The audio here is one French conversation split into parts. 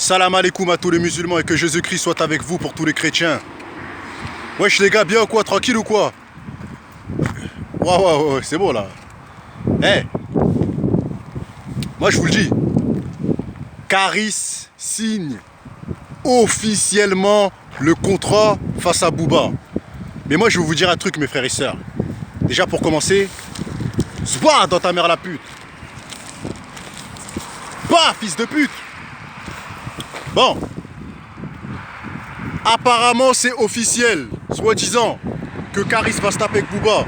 Salam alaikum à tous les musulmans et que Jésus-Christ soit avec vous pour tous les chrétiens. Wesh les gars, bien ou quoi? Tranquille ou quoi? Ouais, c'est bon là. Eh, moi je vous le dis, Caris signe officiellement le contrat face à Booba. Mais moi je vais vous dire un truc mes frères et sœurs. Déjà pour commencer, Zwa dans ta mère la pute. Bah fils de pute. Bon, apparemment c'est officiel, soi-disant, que Caris va se taper avec Booba.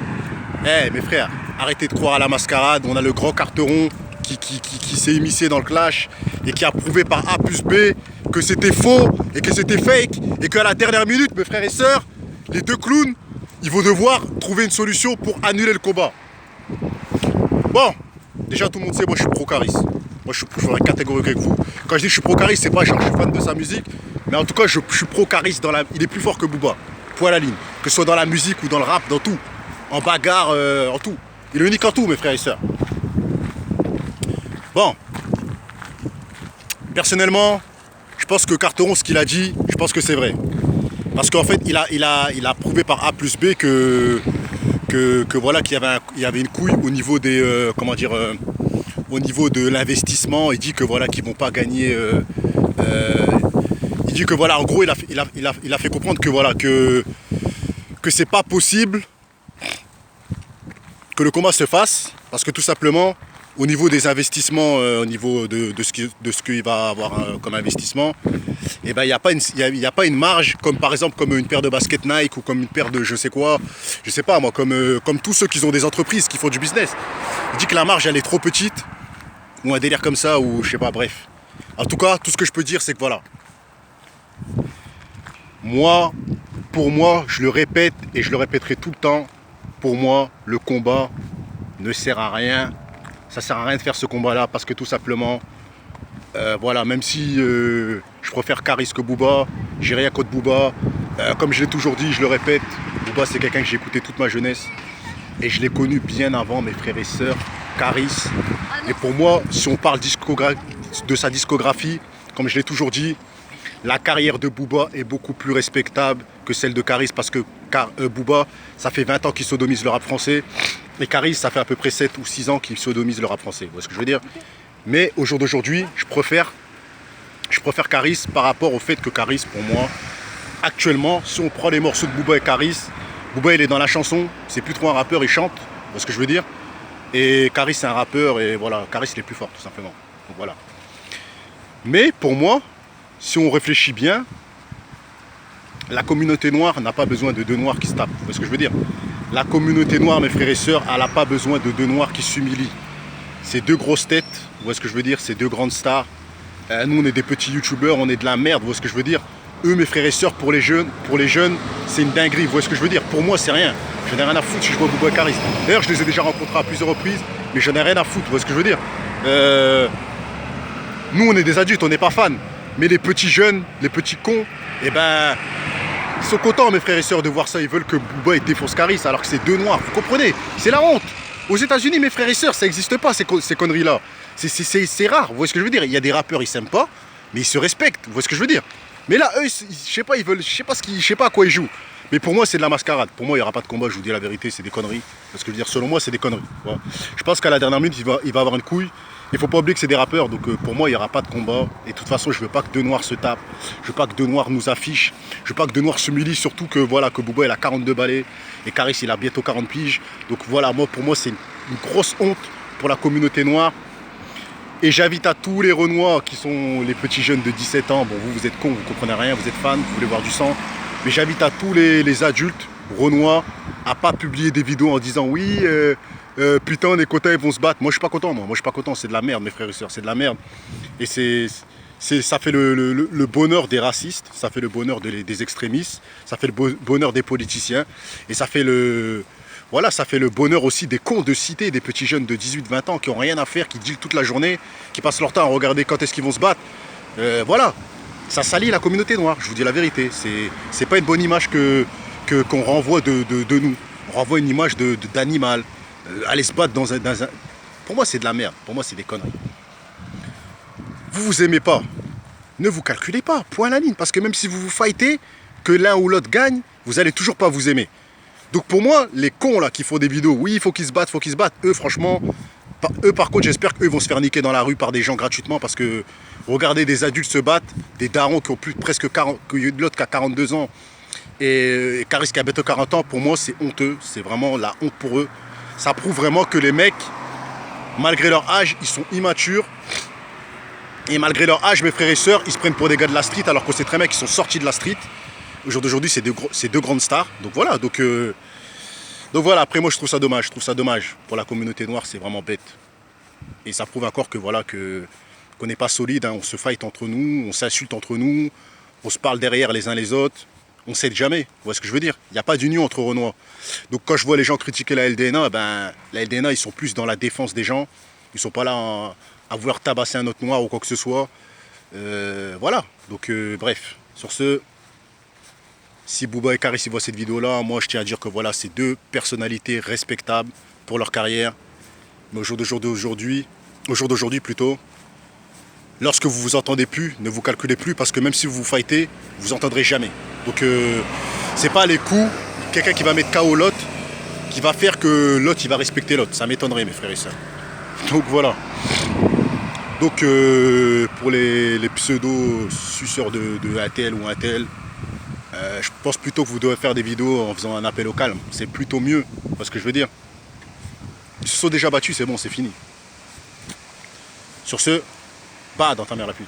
Eh mes frères, arrêtez de croire à la mascarade, on a le grand carteron qui s'est immiscé dans le clash et qui a prouvé par A plus B que c'était faux et que c'était fake et qu'à la dernière minute, mes frères et sœurs, les deux clowns, ils vont devoir trouver une solution pour annuler le combat. Bon, déjà tout le monde sait, moi je suis pro-Caris. Moi je suis dans la catégorie avec vous. Quand je dis que je suis pro-Caris, c'est pas genre je suis fan de sa musique, mais en tout cas je suis pro-Caris dans la. Il est plus fort que Booba, point à la ligne. Que ce soit dans la musique ou dans le rap, dans tout. En bagarre, en tout. Il est unique en tout mes frères et sœurs. Bon. Personnellement, je pense que Carteron, ce qu'il a dit, je pense que c'est vrai. Parce qu'en fait, il a prouvé par A plus B que voilà qu'il y avait une couille au niveau des au niveau de l'investissement. Il dit que voilà qu'ils vont pas gagner. Il dit que voilà, en gros, il a fait comprendre que voilà que c'est pas possible que le combat se fasse parce que tout simplement au niveau des investissements, au niveau de ce qu'il va avoir comme investissement, et ben il n'y a pas une marge comme par exemple comme une paire de baskets Nike ou comme une paire de je sais quoi, je sais pas moi, comme tous ceux qui ont des entreprises qui font du business. Il dit que la marge elle est trop petite ou un délire comme ça ou je sais pas, bref. En tout cas, tout ce que je peux dire c'est que voilà. Pour moi, je le répète et je le répéterai tout le temps, pour moi, le combat ne sert à rien. Ça sert à rien de faire ce combat-là parce que tout simplement, voilà, même si je préfère Caris que Booba, j'ai rien contre Booba. Comme je l'ai toujours dit, je le répète, Booba c'est quelqu'un que j'ai écouté toute ma jeunesse et je l'ai connu bien avant mes frères et sœurs, Caris. Et pour moi, si on parle de sa discographie, comme je l'ai toujours dit, la carrière de Booba est beaucoup plus respectable que celle de Caris parce que Booba, ça fait 20 ans qu'il sodomise le rap français et Caris, ça fait à peu près 7 ou 6 ans qu'il sodomise le rap français. Vous voyez ce que je veux dire? Mais au jour d'aujourd'hui, je préfère Caris par rapport au fait que Caris, pour moi, actuellement, si on prend les morceaux de Booba et Caris, Booba il est dans la chanson, c'est plus trop un rappeur, il chante, vous voyez ce que je veux dire? Et Caris c'est un rappeur et voilà, Caris il est plus fort tout simplement. Donc voilà. Mais pour moi, si on réfléchit bien, la communauté noire n'a pas besoin de deux noirs qui se tapent. Vous voyez ce que je veux dire? La communauté noire, mes frères et sœurs, elle n'a pas besoin de deux noirs qui s'humilient. C'est deux grosses têtes, vous voyez ce que je veux dire? C'est deux grandes stars. Nous, on est des petits youtubeurs, on est de la merde, vous voyez ce que je veux dire? Eux, mes frères et sœurs, pour les jeunes, c'est une dinguerie, vous voyez ce que je veux dire? Pour moi, c'est rien. Je n'ai rien à foutre si je vois Booba et Caris. D'ailleurs, je les ai déjà rencontrés à plusieurs reprises, mais je n'ai rien à foutre, vous voyez ce que je veux dire? Nous, on est des adultes, on n'est pas fans. Mais les petits jeunes, les petits cons, eh ben, ils sont contents, mes frères et sœurs, de voir ça. Ils veulent que Booba défonce Caris, alors que c'est deux noirs. Vous comprenez? C'est la honte. Aux États-Unis, mes frères et sœurs, ça n'existe pas, ces conneries-là. C'est rare. Vous voyez ce que je veux dire? Il y a des rappeurs, ils s'aiment pas, mais ils se respectent. Vous voyez ce que je veux dire? Mais là, eux, je sais pas, ils veulent, je sais pas à quoi ils jouent. Mais pour moi, c'est de la mascarade. Pour moi, il n'y aura pas de combat, je vous dis la vérité, c'est des conneries. Parce que je veux dire, selon moi, c'est des conneries. Voilà. Je pense qu'à la dernière minute, il va avoir une couille. Il ne faut pas oublier que c'est des rappeurs, donc pour moi, il n'y aura pas de combat. Et de toute façon, je ne veux pas que deux noirs se tapent. Je ne veux pas que deux noirs nous affichent. Je ne veux pas que deux noirs s'humilient, surtout que voilà, que Booba il a 42 balais et Caris il a bientôt 40 piges. Donc voilà, pour moi, c'est une grosse honte pour la communauté noire. Et j'invite à tous les Renois qui sont les petits jeunes de 17 ans. Bon, vous êtes cons, vous ne comprenez rien, vous êtes fans, vous voulez voir du sang. Mais j'invite à tous les adultes Renois à ne pas publier des vidéos en disant oui. Putain, les quotas ils vont se battre. Moi je suis pas content, moi je suis pas content, c'est de la merde mes frères et sœurs, c'est de la merde. Et ça fait le bonheur des racistes, ça fait le bonheur des extrémistes, ça fait le bonheur des politiciens, et ça fait le bonheur aussi des cons de cité, des petits jeunes de 18-20 ans qui ont rien à faire, qui dealent toute la journée, qui passent leur temps à regarder quand est-ce qu'ils vont se battre. Voilà, ça salit la communauté noire, je vous dis la vérité. C'est pas une bonne image qu'on renvoie de nous. On renvoie une image d'animal. Aller se battre dans un... Pour moi, c'est de la merde. Pour moi, c'est des conneries. Vous aimez pas. ne vous calculez pas, point à la ligne. Parce que même si vous vous fightez, que l'un ou l'autre gagne, vous allez toujours pas vous aimer. Donc pour moi, les cons là qui font des vidéos, oui, il faut qu'ils se battent, eux franchement, eux par contre, j'espère qu'eux vont se faire niquer dans la rue par des gens gratuitement parce que regardez des adultes se battre, des darons qui ont plus presque 40, l'autre qui a 42 ans et Caris qui a bientôt 40 ans, pour moi c'est honteux, c'est vraiment la honte pour eux. Ça prouve vraiment que les mecs, malgré leur âge, ils sont immatures. Et malgré leur âge, mes frères et sœurs, ils se prennent pour des gars de la street alors qu'on sait très bien qu'ils sont sortis de la street. Au jour d'aujourd'hui, c'est deux grandes stars. Donc voilà, donc voilà, après moi je trouve ça dommage pour la communauté noire, c'est vraiment bête. Et ça prouve encore que voilà qu'on n'est pas solide, hein. On se fight entre nous, on s'insulte entre nous, on se parle derrière les uns les autres, on ne s'aide jamais, vous voyez ce que je veux dire? Il n'y a pas d'union entre Renois. Donc quand je vois les gens critiquer la LDNA, ben la LDNA ils sont plus dans la défense des gens, ils sont pas là à vouloir tabasser un autre noir ou quoi que ce soit. Voilà, donc bref, sur ce, si Booba et Caris voient cette vidéo là, moi je tiens à dire que voilà, c'est deux personnalités respectables pour leur carrière. Mais au jour d'aujourd'hui plutôt, lorsque vous vous entendez plus, ne vous calculez plus parce que même si vous vous fightez, vous entendrez jamais. Donc c'est pas les coups, quelqu'un qui va mettre KO l'autre, qui va faire que l'autre il va respecter l'autre. Ça m'étonnerait mes frères et sœurs. Donc voilà. Donc pour les pseudo-suceurs de un tel ou un tel, je pense plutôt que vous devez faire des vidéos en faisant un appel au calme. C'est plutôt mieux, parce que je veux dire. Ils se sont déjà battus, c'est bon, c'est fini. Sur ce, pas dans ta mère la pute.